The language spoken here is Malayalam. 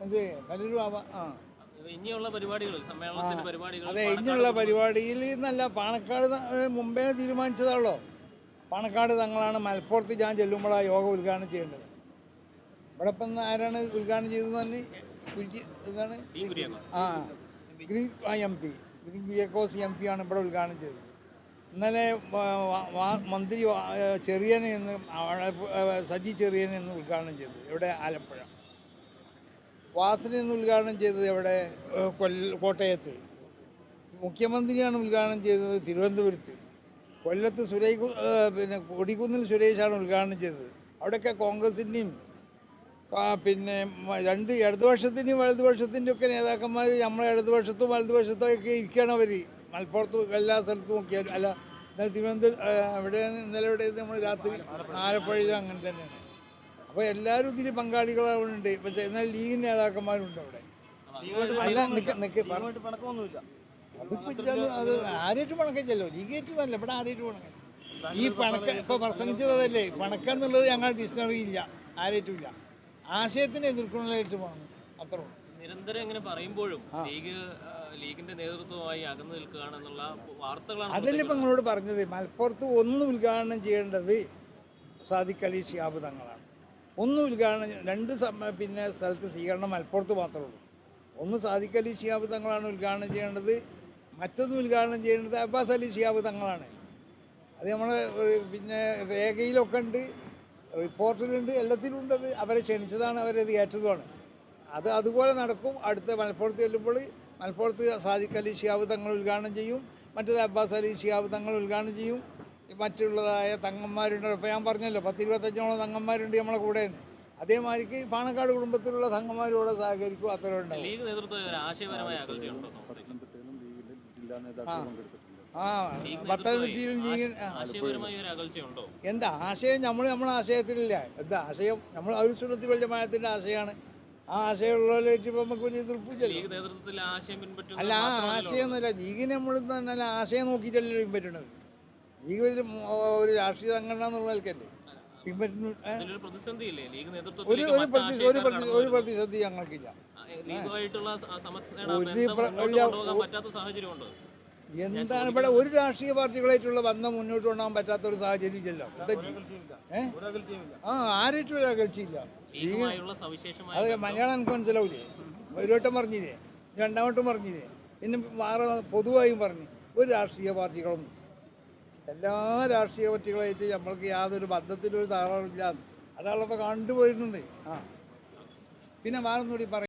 മനസ്സിലായി പലരും ഇനിയുള്ള പരിപാടികളിൽ സമ്മേളനത്തിന്റെ പരിപാടികൾ അതെ ഇനിയുള്ള പരിപാടിയിൽ എന്നല്ല പാണക്കാട് മുമ്പേ തീരുമാനിച്ചതാണല്ലോ. പാണക്കാട് തങ്ങളാണ് മലപ്പുറത്ത് ഞാൻ ചെല്ലുമ്പോൾ ആ യോഗ ഉദ്ഘാടനം ചെയ്യേണ്ടത്. ഇവിടെ ഇപ്പം ആരാണ് ഉദ്ഘാടനം ചെയ്തതെന്ന് പറഞ്ഞ് എന്താണ് M P green Kuriakose M P ആണ് ഇവിടെ ഉദ്ഘാടനം ചെയ്തത്. ഇന്നലെ മന്ത്രി ചെറിയനെ എന്ന് സജി ചെറിയനെ എന്ന് ഉദ്ഘാടനം ചെയ്തത് ഇവിടെ ആലപ്പുഴ. വാസന എന്ന് ഉദ്ഘാടനം ചെയ്തത് എവിടെ കോട്ടയത്ത്. മുഖ്യമന്ത്രിയാണ് ഉദ്ഘാടനം ചെയ്തത് തിരുവനന്തപുരത്ത്. കൊല്ലത്ത് പിന്നെ കൊടിക്കുന്നിൽ സുരേഷാണ് ഉദ്ഘാടനം ചെയ്തത്. അവിടെയൊക്കെ കോൺഗ്രസിൻ്റെയും പിന്നെ രണ്ട് ഇടതുപക്ഷത്തിൻ്റെയും വലതുപക്ഷത്തിൻ്റെ ഒക്കെ നേതാക്കന്മാർ നമ്മളെ ഇടതുപക്ഷത്തും വലതുപക്ഷത്തും ഒക്കെ ഇരിക്കുകയാണ് അവർ. മലപ്പുറത്തും എല്ലാ സ്ഥലത്തും നോക്കിയാലും അല്ല ഇന്നലെ തിരുവനന്തപുരം എവിടെയാണ് ഇന്നലെ എവിടെ നമ്മൾ രാത്രി ആലപ്പുഴയിലും അങ്ങനെ തന്നെയാണ്. അപ്പോൾ എല്ലാവരും ഇതിൽ പങ്കാളികളാവുന്നുണ്ട്. ഇപ്പം എന്നാൽ ലീഗിൻ്റെ നേതാക്കന്മാരുണ്ട് അവിടെ. അല്ല അത് ആരായിട്ട് പണക്കല്ലോ ലീഗേറ്റ് നല്ല ഇവിടെ ആരായിട്ട് പണക്കം ഈ പണക്ക ഇപ്പോൾ പ്രസംഗിച്ചതല്ലേ പണക്കെന്നുള്ളത് ഞങ്ങൾ ഡിക്ഷണറി ഇല്ല ആരായിട്ടും ഇല്ല. ആശയത്തിനെ എതിർക്കുന്നതായിട്ട് പോകണം അത്ര നിരന്തരം ഇങ്ങനെ പറയുമ്പോഴും ലീഗിന്റെ നേതൃത്വമായി അകന്നു നിൽക്കുകയാണെന്നുള്ള വാർത്തകളാണ്. അതല്ലേ ഇപ്പം നിങ്ങളോട് പറഞ്ഞത്. മലപ്പുറത്ത് ഒന്ന് ഉദ്ഘാടനം ചെയ്യേണ്ടത് സാദിഖ് അലി ശിഹാബ് തങ്ങളാണ്. ഒന്ന് ഉദ്ഘാടനം രണ്ട് പിന്നെ സ്ഥലത്ത് സ്വീകരണം മലപ്പുറത്ത് മാത്രമേ ഉള്ളൂ. ഒന്ന് സാദിഖ് അലി ശിഹാബ് തങ്ങളാണ് ഉദ്ഘാടനം ചെയ്യേണ്ടത്. മറ്റൊന്ന് ഉദ്ഘാടനം ചെയ്യേണ്ടത് അബ്ബാസ് അലി ശിഹാബ് തങ്ങളാണ്. അത് നമ്മളെ പിന്നെ രേഖയിലൊക്കെ ഉണ്ട്, റിപ്പോർട്ടിലുണ്ട്, എല്ലാത്തിലും ഉണ്ട്. അത് അവരെ ക്ഷണിച്ചതാണ്, അവരത് ഏറ്റതുമാണ്. അതുപോലെ നടക്കും. അടുത്ത മലപ്പുറത്ത് ചെല്ലുമ്പോൾ മലപ്പുറത്ത് സാദിഖ് അലി ശിഹാബ് തങ്ങൾ ഉദ്ഘാടനം ചെയ്യും, മറ്റേത് അബ്ബാസ് അലി ശിഹാബ് തങ്ങൾ ഉദ്ഘാടനം ചെയ്യും. മറ്റുള്ളതായ തങ്ങന്മാരുണ്ട്. ഇപ്പോൾ ഞാൻ പറഞ്ഞല്ലോ 10-25ഓളം തങ്ങന്മാരുണ്ട് നമ്മളെ കൂടെ. അതേമാതിരിക്ക് പാണക്കാട് കുടുംബത്തിലുള്ള തങ്ങന്മാരോട് സഹകരിക്കും. അത്ര ഉണ്ടാവും. ലീഗ് നേതൃത്വം ആശയപരമായ അകൽച്ചയുണ്ടോ? പത്തനംതിട്ടയിലും ലീഗിൽ എന്താ ആശയം നമ്മളെ ആശയത്തിലില്ല. എന്താ ആശയം നമ്മൾ ഒരു സുന്നത്തി വൽ ജമാഅത്തിന്റെ ആശയമാണ്. ആ ആശയമുള്ളവരായിട്ട് ഇപ്പം നമുക്ക് വലിയ തൃപ്തിയില്ല. അല്ല ആ ആശയം എന്നല്ല ലീഗിനെ നമ്മൾ നല്ല ആശയം നോക്കിയിട്ടല്ലോ പിൻപറ്റണത്. ലീഗ് ഒരു രാഷ്ട്രീയ സംഘടന എന്നുള്ള നിലക്കല്ലേ ഒരു പ്രതിസന്ധി ഞങ്ങൾക്കില്ല. എന്താണ് ഇവിടെ ഒരു രാഷ്ട്രീയ പാർട്ടികളായിട്ടുള്ള ബന്ധം മുന്നോട്ട് കൊണ്ടുപോകാൻ പറ്റാത്ത ഒരു സാഹചര്യം ഇല്ലല്ലോ. ആരായിട്ടും ഒരു അകൽച്ചയില്ല. അത് മലയാളം എനിക്ക് മനസ്സിലാവില്ലേ? ഒരു വട്ടം പറഞ്ഞില്ലേ, രണ്ടാമട്ടും പറഞ്ഞില്ലേ, പിന്നെ വേറെ പൊതുവായും പറഞ്ഞു. ഒരു രാഷ്ട്രീയ പാർട്ടികളും എല്ലാ രാഷ്ട്രീയ പാർട്ടികളായിട്ട് നമ്മൾക്ക് യാതൊരു ബന്ധത്തിലൊരു തകരാറില്ല. അതാണിപ്പോൾ കണ്ടുപോയിരുന്നത്. പിന്നെ വേറൊന്നുകൂടി പറയും.